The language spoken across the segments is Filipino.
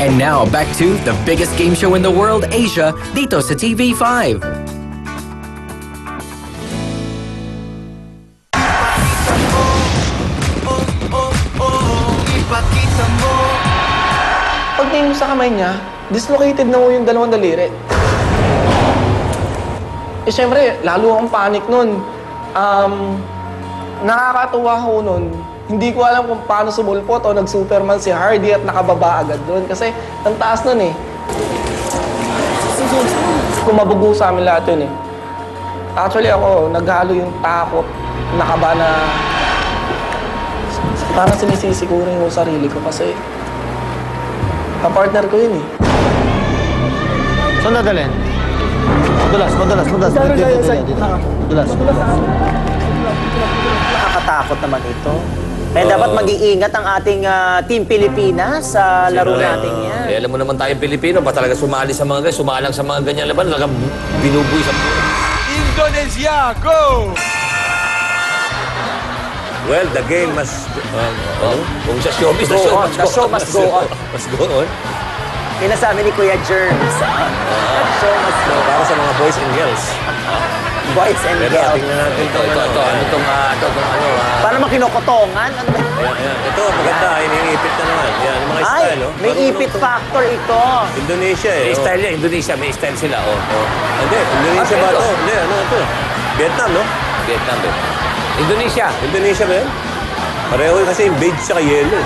And now, back to the biggest game show in the world, Asia, dito sa TV5. Pagtingin mo sa kamay niya, dislocated na mo yung dalawang daliri. Eh, syempre, lalo akong panic nun. Nakakatuwa ko nun. Hindi ko alam kung paano sumulpot o nag-Superman si Hardy at nakababa agad doon. Kasi ang taas nun eh. Kumabugo sa amin lahat yun eh. Actually ako, naghalo yung takot, nakaba na... Parang sinisisi ko rin yung sarili ko kasi... Kapartner ko yun eh. Saan dadalhin? Madulas. Madulas. Nakakatakot naman ito. Kaya dapat mag-iingat ang ating Team Pilipinas sa laro natin yan. Eh, alam mo naman tayong Pilipino, ba talaga sumali sa mga ganyan, sumalang sa mga ganyan laban, talaga binubuy sa buhay. Indonesia, go! Well, the game must... kung sa showbiz, the show must go on. Must go on. Pinasabi ni Kuya Germs. Show must go on. Para sa mga boys and girls. Boys and Pero girls. tingnan natin ito. Para makinokotongan? Ano ba? Ayan. Ito, maganda. Iniipit na naman. Yan, yung mga Ay, style, oh. may ipit factor ito. Indonesia, eh. May style yan. Indonesia, may style sila, oh. Hindi, Indonesia ba ito? Hindi, ano ito? Vietnam, no? Vietnam. Indonesia ba yan? Pareho kasi yung beige saka yellow.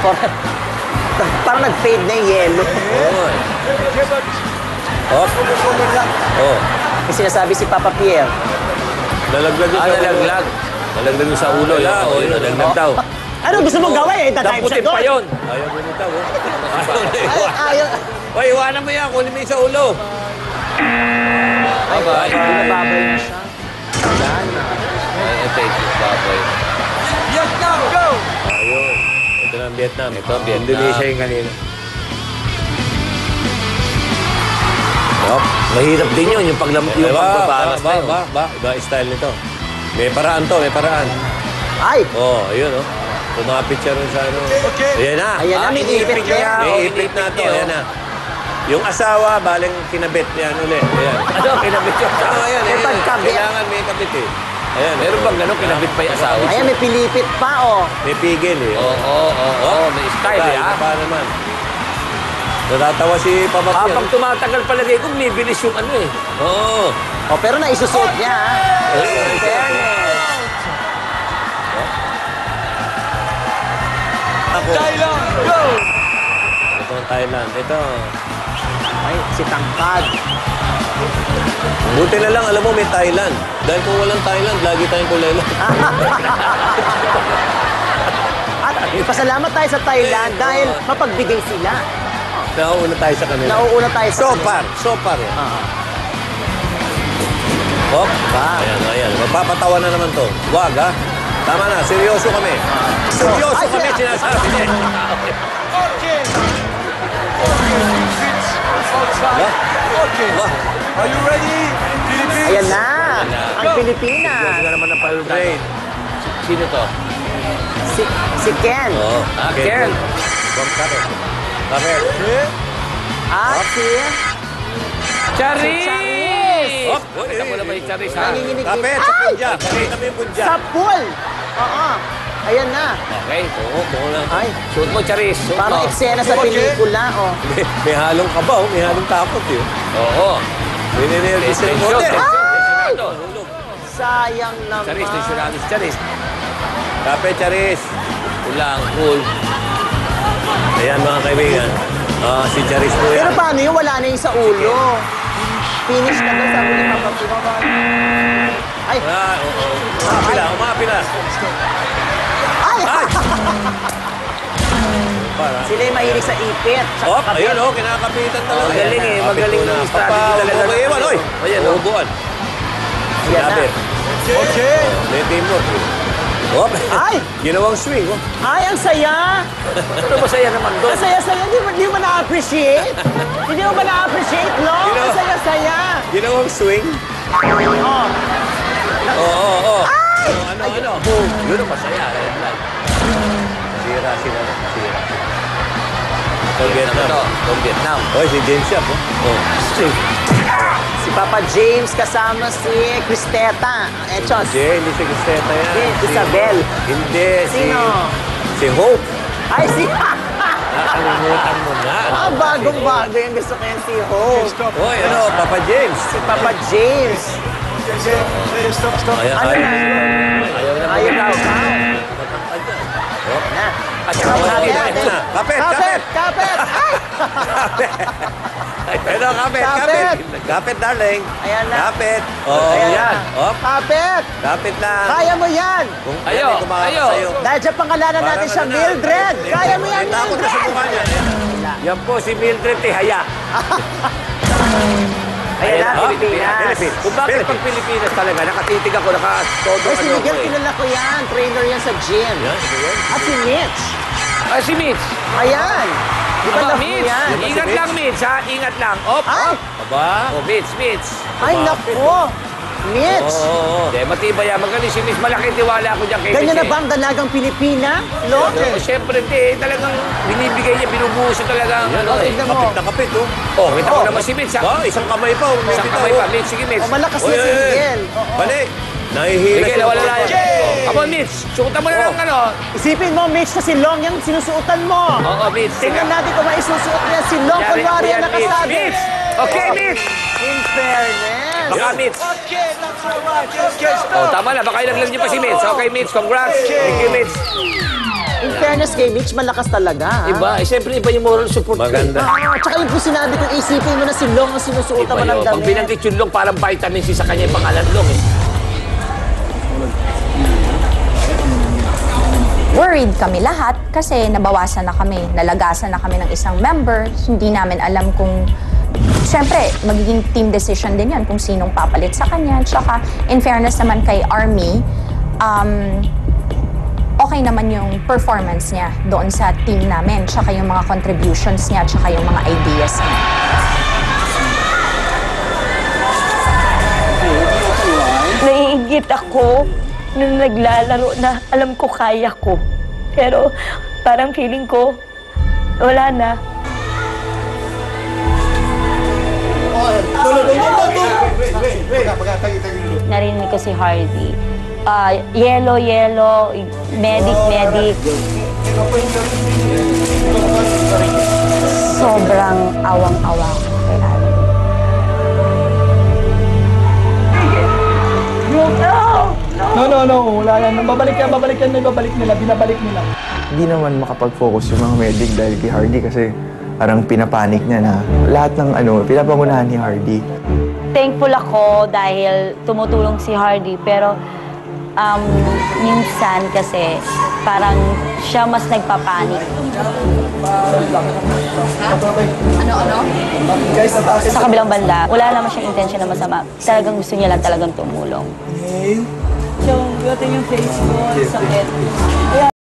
Parang nag-fade na yung yellow. Oo. Oh. May sinasabi si Papa Pierre. Nalaglag yung sa ulo. Nalaglag yung sa ulo. Nalaglag daw. Ano gusto mong gawin eh? Dadive siya Damputin pa doon. yun. Ayaw mo nito, oh. Ayaw. Oy, iwanan mo yan. Kunin mo yung sa ulo. Ay, binababay na siya. Yan na. Thank you, Baboy. Vietnam, go! Ayun. Ito na ang Vietnam. Ito ang Vietnam. Indonesia yung kanina. Mahirap din yun, yung pagbabaras na yun. Iba style nito. May paraan to, may paraan. Ay! Ayun, oh. Tumapit siya rin sa ano. Okay. Ayan na. Ayan na, may ipit na yan. May ipit na to, ayan na. Yung asawa, baling kinabit yan ulit. Ayan. Ano, kinabit yun? Ayan, May pagkabit. Kailangan may kabit eh. Ayan. Meron bang gano'n kinabit pa yung asawa? Ayan, may pilipit pa, oh. May pigil eh. Oo, may style eh, ah. Pa naman. Natatawa si Papa Pierre. Habang tumatagal palagay ko, may bilis yung ano eh. Oo. Oh, pero naisusot niya, ah. Fairness. Thailand, go! Ito ang Thailand. Ito. Ay, si Tangkad. Buti na lang, alam mo, may Thailand. Dahil kung walang Thailand, lagi tayong kulay lang. At pasalamat tayo sa Thailand dahil mapagbigay sila. Nauuna tayo sa kanila. Nauuna tayo sa kanila. So far yan. Hop. Ayan. Magpapatawa na naman to. Wag, ha? Tama na, seryoso kami. Seryoso kami, sinasabi niya. Okay. Outside. Okay. Are you ready? Philippines? Ayan na, ang Pilipinas. Seryoso naman ng pal-grade. Sino to? Si Ken. Ken. From Kapit. Kapit. Si... Charis! Hop. Kita mo naman yung Charis, ha? Nanginginig. Kapit, sa punja. Kapit kami yung punja. Sa pool. Oo. Ayan na. Okay. Oo lang. Ay, Suot mo, Charis. Suot parang mo. eksena sa pelikula, oh. May halong kabaw, may halong takot yun. Oo. May ninervous yung Tension, mote. tension. Sayang naman. Charis, tensionado si Charis. Kapit, Charis. Ulang, cool. Ayan mga kaibigan. Si Charis po Pero yan. paano yun? Wala na yung sa ulo. Finish na daw, sabi ni Papa Pino. Ay! Umapila. Ay! Para. Sila yung mahilig sa ipit. Sa Oh, kakabit. ayun kinakapitan talaga. Magaling eh, magaling na yung strategy talaga. Iwan, oy. Ayan, ubuan. Yan na. Okay. May teamwork. Oh, Ay! ginawang swing. Oh. Ay, ang saya! Ano ba saya naman doon? Ang saya-saya. Di mo na-appreciate? Hindi mo ba na-appreciate, no? Ang saya-saya. Ginawang swing. Oh. Oo. Ay! Ano? Yun ang masaya. Sira sila. From Vietnam. Ito, from Vietnam. Oy, si James Yap. Oh. Si Papa James kasama si Cristeta. Echos. Jay, hindi si Cristeta yan. Hindi, Isabel. Hindi, Sino? si Hope. Ay, si... Nakalimutan mo na. Bagong-bago yung gusto ko yan si Hope. Oy, ano, Papa James. Si Papa James. Stop. Ayan, Ano na? Ayaw daw. Na. At saka Kapit, Kapit, kapit, kapit. Ay! Pero kapit, Kapit. kapit. Kapit, darling. Ayan na. Kapit. Oh, Ayan yan. na. Op, Kapit. kapit lang. Kaya mo yan. Kung Ayo, pwede, kumakapit ayo. sa'yo. Dahil sa pangalanan natin siya, Mildred. Kaya mo yan, Takot na sa Mildred. mukha niya. Yan po si Mildred Tihaya. Ayan na, Oh, Pilipinas. Philippines. Kung bakit pag Pilipinas talaga, nakatitig ako, nakatodo Ay, si ano Miguel, ko eh. kilala ko yan. Trainer yan sa gym. Yan, ito yan. At si Mitch. Ah, si Mitch. Ayan. Di ba Aba, love mo Mitch. yan? Ingat lang, Mitch, ha? Ingat lang. Op, Ay! op. Aba. Oh, Mitch. Ay, naku. Mitch. Oo. Hindi, matibay yan. Magaling si Mitch. Malaking tiwala ako dyan kay Mitch. Ganyan na eh. ba ang dalagang Pilipina? Lo? Oh, siyempre, hindi. Talagang binibigay niya, binubuhos niya talaga. ang ano eh. Tignan mo. Kapit na kapit, oh. Oh, kita ko Oh. naman si Mitch, ha? Oh, isang kamay pa. Oh. Isang kamay pa. Mitch, sige, Mitch. O, malakas Oy, na si oy, oy. Miguel. Oo. Balik. Nahihila Sige, siya. nawala na yan. Oh, come on, Mitch. Sukutan mo na lang, ano. Isipin mo, Mitch, na si Long yung sinusuotan mo. Oo, Mitch. Tingnan natin kung maisusuot niya si Long Yari kunwari ako ang yan, Mitch. nakasabi. Mitch! Okay, Mitch! In fairness. Baka, Mitch. Okay, that's all right. Okay, Oh, stop. tama na. Baka ilaglag niyo pa si Mitch. Okay, Mitch. Congrats. Thank you, Mitch. In fairness kay Mitch, malakas talaga. ha? Iba. Eh, siyempre, iba yung moral support ko. Maganda. Tsaka yung sinabi kong isipin mo na si Long ang sinusuotan mo Iba ng yun. Pag damit. binanggit yung Long, parang vitamin C sa kanya yung pangalan Long eh. Worried kami lahat kasi nabawasan na kami, nalagasan na kami ng isang member. Hindi namin alam kung, syempre, magiging team decision din yan kung sinong papalit sa kanya. Tsaka, in fairness naman kay Army, okay naman yung performance niya doon sa team namin. Tsaka yung mga contributions niya, tsaka yung mga ideas niya. Naiingit ako nung naglalaro na alam ko kaya ko. Pero parang feeling ko, wala na. Narinig ko si Harvey. Yellow, yellow, medic. Sobrang awang-awa ko kay Harvey. No, wala yan. Babalik yan, binabalik nila. Hindi naman makapag-focus yung mga medic dahil kay Hardy kasi parang pinapanik niya na lahat ng pinapangunahan ni Hardy. Thankful ako dahil tumutulong si Hardy, pero minsan kasi parang siya mas nagpapanik. Sa kabilang banda, wala naman siyang intention na masama. Talagang gusto niya lang talagang tumulong. Okay. So, yung face mo, sakit.